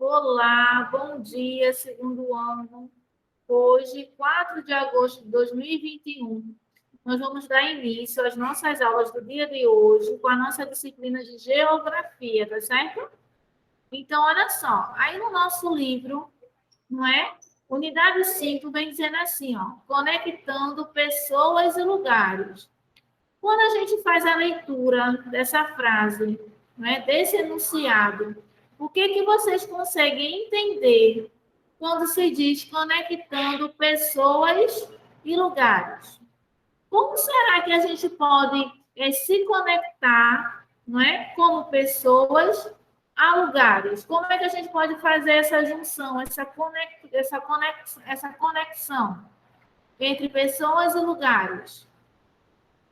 Olá, bom dia, segundo ano. Hoje, 4 de agosto de 2021, nós vamos dar início às nossas aulas do dia de hoje com a nossa disciplina de geografia, tá certo? Então, olha só, aí no nosso livro, não é? Unidade 5 vem dizendo assim, ó, conectando pessoas e lugares. Quando a gente faz a leitura dessa frase, né, desse enunciado, o que vocês conseguem entender quando se diz conectando pessoas e lugares? Como será que a gente pode se conectar, não é, como pessoas a lugares? Como é que a gente pode fazer essa junção, essa conexão entre pessoas e lugares?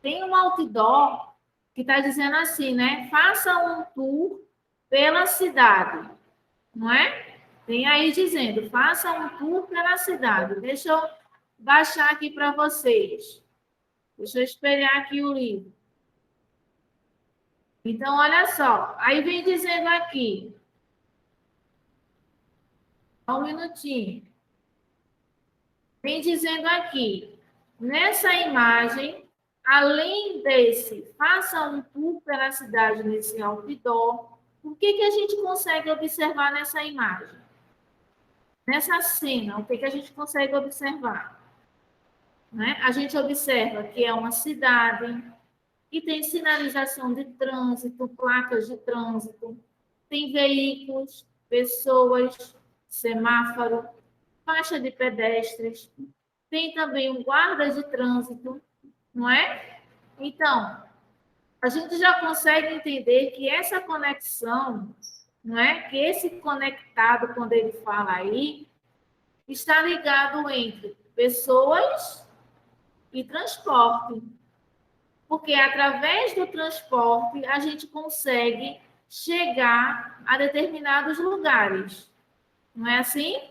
Tem um outdoor que está dizendo assim, né? Faça um tour pela cidade, não é? Tem aí dizendo, faça um tour pela cidade. Deixa eu baixar aqui para vocês. Deixa eu espelhar aqui o livro. Então, olha só. Aí vem dizendo aqui. Só um minutinho. Vem dizendo aqui. Nessa imagem, além desse, faça um tour pela cidade nesse outdoor. O que a gente consegue observar nessa imagem? Nessa cena, o que a gente consegue observar? Né? A gente observa que é uma cidade, que tem sinalização de trânsito, placas de trânsito, tem veículos, pessoas, semáforo, faixa de pedestres, tem também um guarda de trânsito, não é? Então, a gente já consegue entender que essa conexão, não é? Que esse conectado, quando ele fala aí, está ligado entre pessoas e transporte. Porque através do transporte a gente consegue chegar a determinados lugares. Não é assim?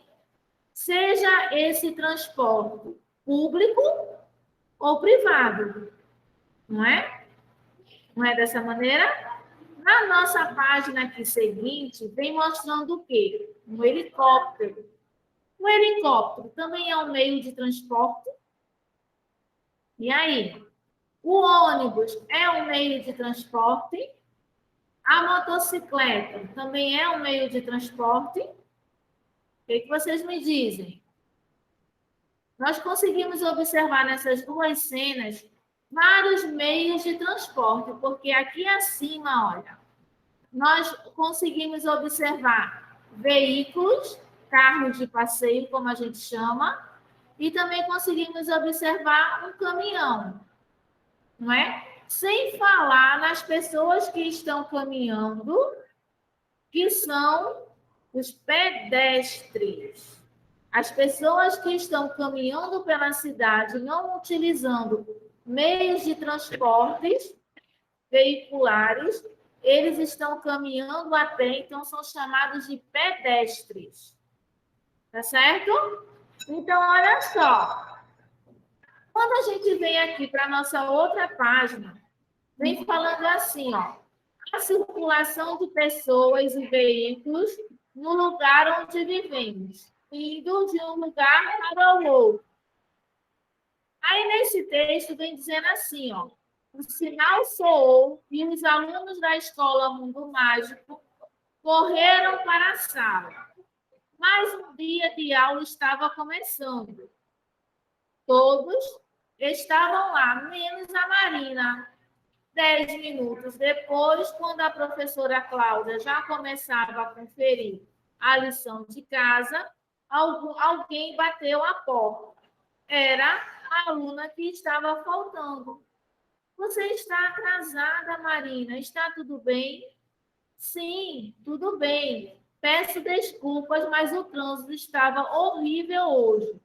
Seja esse transporte público ou privado. Não é? Não é dessa maneira? Na nossa página aqui seguinte, vem mostrando o quê? Um helicóptero. O helicóptero também é um meio de transporte. E aí? O ônibus é um meio de transporte. A motocicleta também é um meio de transporte. O que vocês me dizem? Nós conseguimos observar nessas duas cenas vários meios de transporte, porque aqui acima, olha, nós conseguimos observar veículos, carros de passeio, como a gente chama, e também conseguimos observar um caminhão, não é? Sem falar nas pessoas que estão caminhando, que são os pedestres. As pessoas que estão caminhando pela cidade, não utilizando meios de transportes veiculares, eles estão caminhando a pé, então são chamados de pedestres. Tá certo? Então, olha só. Quando a gente vem aqui para a nossa outra página, vem falando assim, ó. A circulação de pessoas e veículos no lugar onde vivemos, indo de um lugar para o outro. Aí, nesse texto, vem dizendo assim, ó. O sinal soou e os alunos da escola Mundo Mágico correram para a sala. Mas um dia de aula estava começando. Todos estavam lá, menos a Marina. 10 minutos depois, quando a professora Cláudia já começava a conferir a lição de casa, alguém bateu a porta. Era a aluna que estava faltando. Você está atrasada, Marina. Está tudo bem? Sim, tudo bem. Peço desculpas, mas o trânsito estava horrível hoje.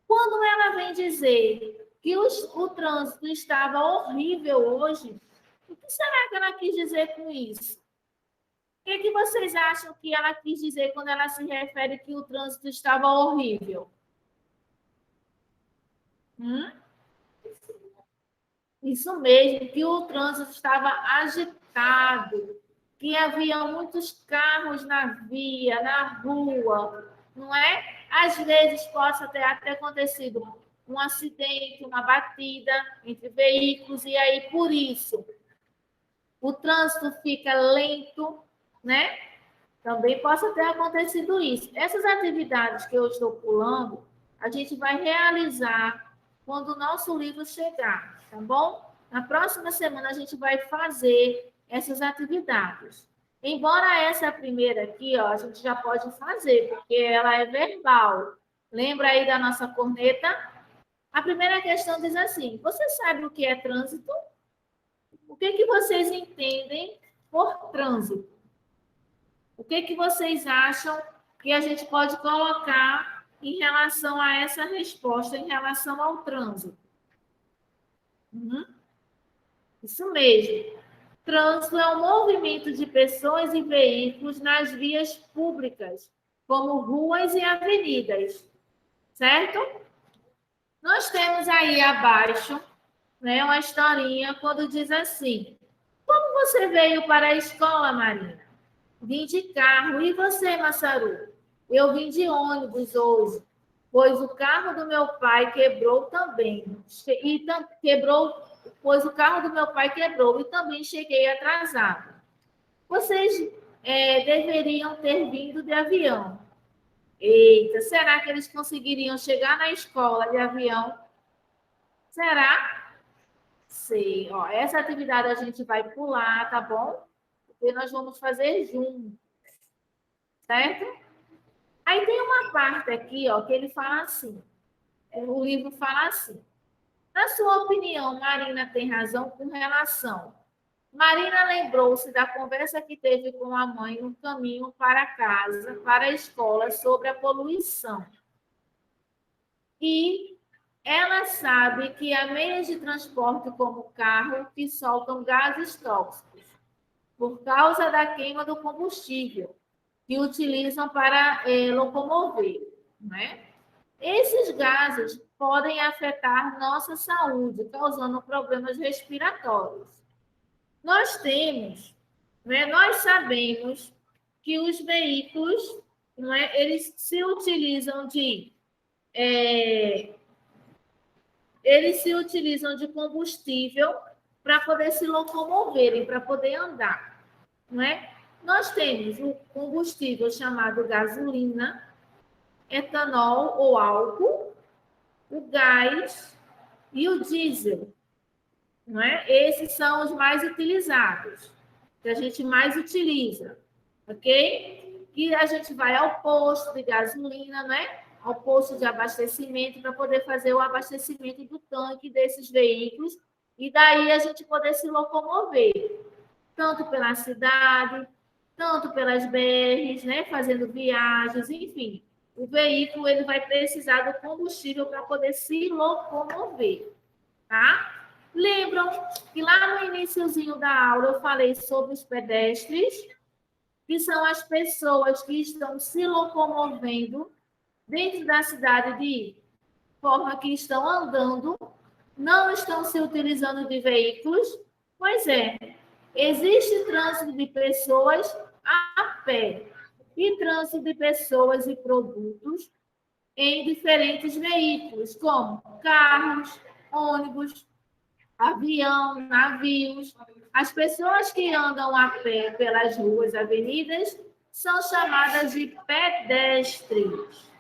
Quando ela vem dizer que o trânsito estava horrível hoje, o que será que ela quis dizer com isso? O que vocês acham que ela quis dizer quando ela se refere que o trânsito estava horrível? Isso mesmo, que o trânsito estava agitado. que havia muitos carros na via, na rua, não é? Às vezes possa ter até acontecido um acidente, uma batida entre veículos, e aí, por isso, o trânsito fica lento, né? Também possa ter acontecido isso. Essas atividades que eu estou pulando, a gente vai realizar quando o nosso livro chegar, tá bom? Na próxima semana a gente vai fazer essas atividades. Embora essa primeira aqui, ó, a gente já pode fazer, porque ela é verbal. Lembra aí da nossa corneta? A primeira questão diz assim: você sabe o que é trânsito? O que vocês entendem por trânsito? O que vocês acham que a gente pode colocar em relação a essa resposta, em relação ao trânsito? Isso mesmo. Trânsito é o movimento de pessoas e veículos nas vias públicas, como ruas e avenidas, certo? Nós temos aí abaixo, né, uma historinha quando diz assim: como você veio para a escola, Marina? Vim de carro. E você, Massaru? Eu vim de ônibus hoje, pois o carro do meu pai quebrou também. Pois o carro do meu pai quebrou e também cheguei atrasado. Vocês deveriam ter vindo de avião. Eita, será que eles conseguiriam chegar na escola de avião? Será? Sei. Ó, essa atividade a gente vai pular, tá bom? Porque nós vamos fazer junto, certo? Aí tem uma parte aqui, ó, que ele fala assim, o livro fala assim: na sua opinião, Marina tem razão com relação. Marina lembrou-se da conversa que teve com a mãe no caminho para casa, para a escola, sobre a poluição. E ela sabe que há meios de transporte como o carro que soltam gases tóxicos por causa da queima do combustível que utilizam para locomover, né? Esses gases podem afetar nossa saúde, causando problemas respiratórios. Nós temos, né, nós sabemos que os veículos, não é, eles se utilizam eles se utilizam de combustível para poder se locomoverem, para poder andar, não é? Nós temos o combustível chamado gasolina, etanol ou álcool, o gás e o diesel, não é? Esses são os mais utilizados, que a gente mais utiliza, ok? E a gente vai ao posto de gasolina, né? Ao posto de abastecimento para poder fazer o abastecimento do tanque desses veículos e daí a gente poder se locomover, tanto pela cidade, tanto pelas BRs, né? Fazendo viagens, enfim. O veículo ele vai precisar do combustível para poder se locomover, tá? Lembram que lá no iniciozinho da aula eu falei sobre os pedestres, que são as pessoas que estão se locomovendo dentro da cidade de forma que estão andando, não estão se utilizando de veículos? Pois é, existe trânsito de pessoas a pé e trânsito de pessoas e produtos em diferentes veículos, como carros, ônibus, avião, navios. As pessoas que andam a pé pelas ruas, avenidas, são chamadas de pedestres,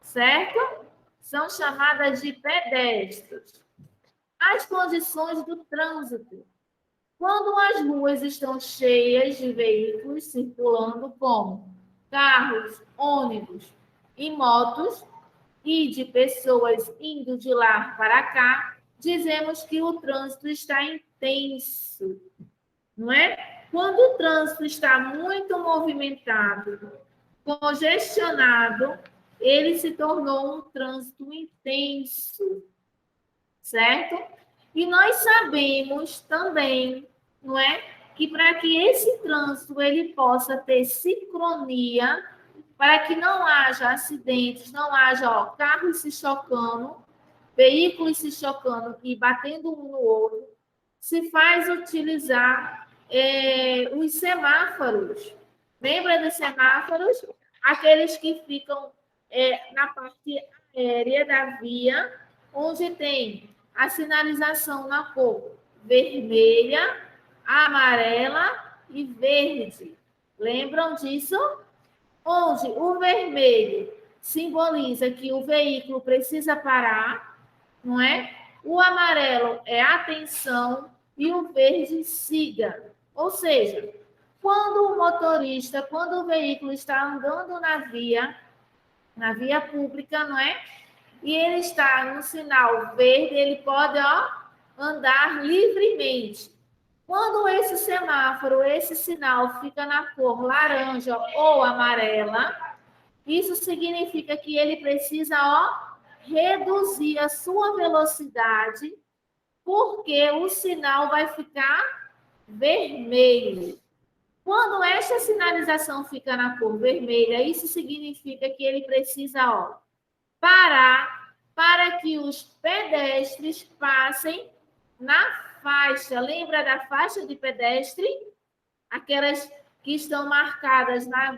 certo? São chamadas de pedestres. As condições do trânsito. Quando as ruas estão cheias de veículos circulando, como carros, ônibus e motos, e de pessoas indo de lá para cá, dizemos que o trânsito está intenso, não é? Quando o trânsito está muito movimentado, congestionado, ele se tornou um trânsito intenso, certo? E nós sabemos também, não é, que para que esse trânsito ele possa ter sincronia, para que não haja acidentes, não haja carros se chocando, veículos se chocando e batendo um no outro, se faz utilizar os semáforos. Lembra dos semáforos? Aqueles que ficam na parte aérea da via, onde tem a sinalização na cor vermelha, amarela e verde. Lembram disso? Onde o vermelho simboliza que o veículo precisa parar, não é? O amarelo é atenção e o verde siga. Ou seja, quando o motorista, quando o veículo está andando na via pública, não é? E ele está no sinal verde, ele pode andar livremente. Quando esse semáforo, esse sinal fica na cor laranja ou amarela, isso significa que ele precisa reduzir a sua velocidade, porque o sinal vai ficar vermelho. Quando esta sinalização fica na cor vermelha, isso significa que ele precisa parar para que os pedestres passem na faixa. Lembra da faixa de pedestre? Aquelas que estão marcadas na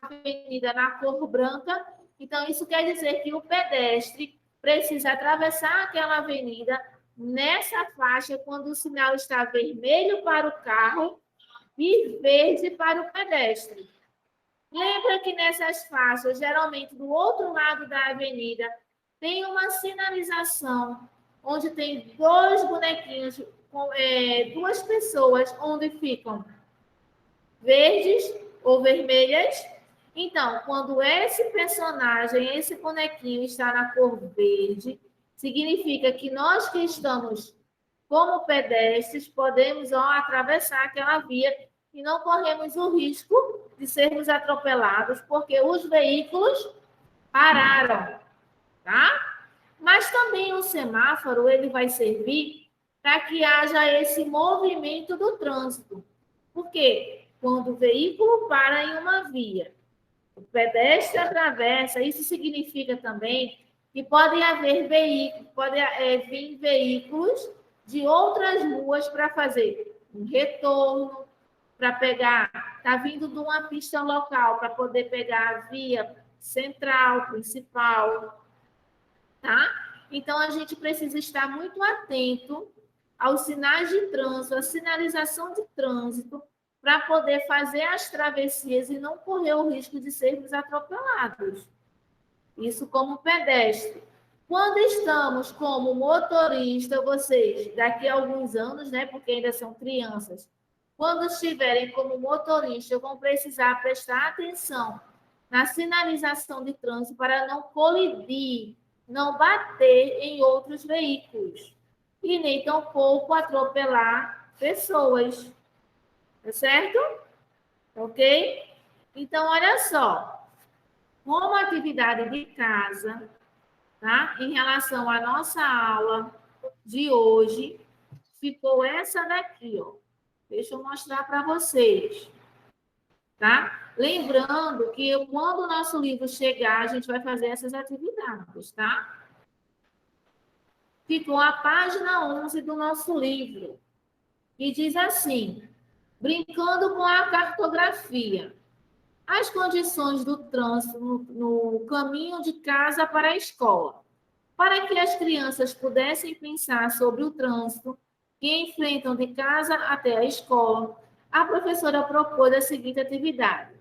avenida na cor branca. Então, isso quer dizer que o pedestre precisa atravessar aquela avenida nessa faixa quando o sinal está vermelho para o carro e verde para o pedestre. Lembra que nessas faixas, geralmente do outro lado da avenida, tem uma sinalização onde tem dois bonequinhos, duas pessoas, onde ficam verdes ou vermelhas. Então, quando esse personagem, esse bonequinho está na cor verde, significa que nós que estamos como pedestres podemos atravessar aquela via e não corremos o risco de sermos atropelados, porque os veículos pararam, tá? Mas também o semáforo ele vai servir para que haja esse movimento do trânsito. Por quê? Quando o veículo para em uma via, o pedestre atravessa, isso significa também que podem haver veículos, vir veículos de outras ruas para fazer um retorno, para pegar, está vindo de uma pista local para poder pegar a via central, principal, tá? Então, a gente precisa estar muito atento aos sinais de trânsito, à sinalização de trânsito, para poder fazer as travessias e não correr o risco de sermos atropelados. Isso como pedestre. Quando estamos como motorista, vocês, daqui a alguns anos, né, porque ainda são crianças, quando estiverem como motorista, vão precisar prestar atenção na sinalização de trânsito para não colidir, não bater em outros veículos e nem tampouco atropelar pessoas. Tá certo? Ok? Então, olha só. Como atividade de casa, tá? Em relação à nossa aula de hoje, ficou essa daqui, ó. Deixa eu mostrar para vocês, tá? Lembrando que quando o nosso livro chegar, a gente vai fazer essas atividades, tá? Ficou a página 11 do nosso livro, que diz assim: brincando com a cartografia. As condições do trânsito no caminho de casa para a escola. Para que as crianças pudessem pensar sobre o trânsito que enfrentam de casa até a escola, a professora propôs a seguinte atividade,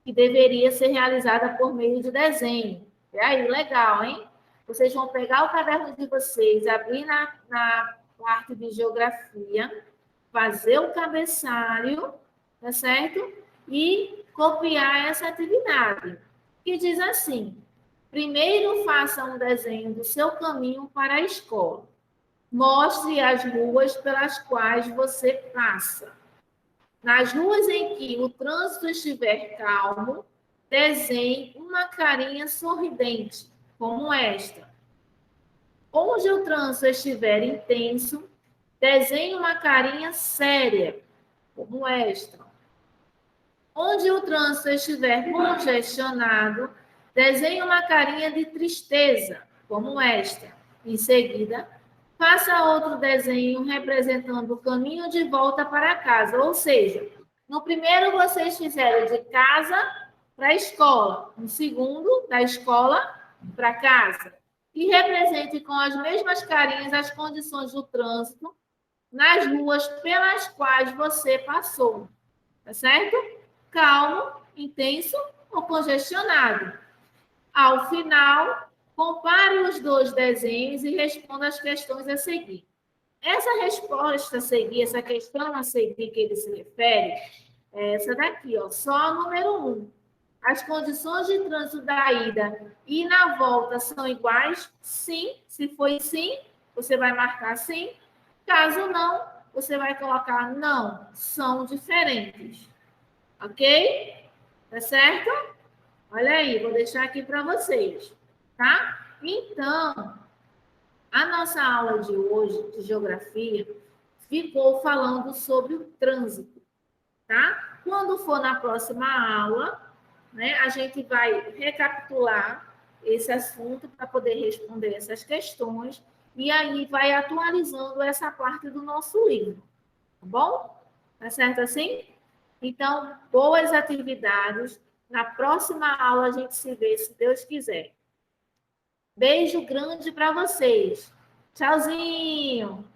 que deveria ser realizada por meio de desenho. E aí, legal, hein? Vocês vão pegar o caderno de vocês, abrir na parte de geografia, fazer o cabeçalho, tá certo? E copiar essa atividade, que diz assim: primeiro faça um desenho do seu caminho para a escola. Mostre as ruas pelas quais você passa. Nas ruas em que o trânsito estiver calmo, desenhe uma carinha sorridente, como esta. Onde o trânsito estiver intenso, desenhe uma carinha séria, como esta. Onde o trânsito estiver congestionado, desenhe uma carinha de tristeza, como esta. Em seguida, Faça outro desenho representando o caminho de volta para casa. Ou seja, no primeiro vocês fizeram de casa para a escola. No segundo, da escola para casa. E represente com as mesmas carinhas as condições do trânsito nas ruas pelas quais você passou. Tá certo? Calmo, intenso ou congestionado. Ao final, compare os dois desenhos e responda as questões a seguir. Essa resposta a seguir, essa questão a seguir que ele se refere, é essa daqui, ó, só a número 1. As condições de trânsito da ida e na volta são iguais? Sim. Se foi sim, você vai marcar sim. Caso não, você vai colocar não. São diferentes. Ok? Tá certo? Olha aí, vou deixar aqui para vocês, tá? Então, a nossa aula de hoje, de geografia, ficou falando sobre o trânsito, tá? Quando for na próxima aula, né, a gente vai recapitular esse assunto para poder responder essas questões e aí vai atualizando essa parte do nosso livro, tá bom? Tá certo assim? Então, boas atividades. Na próxima aula a gente se vê, se Deus quiser. Beijo grande para vocês. Tchauzinho!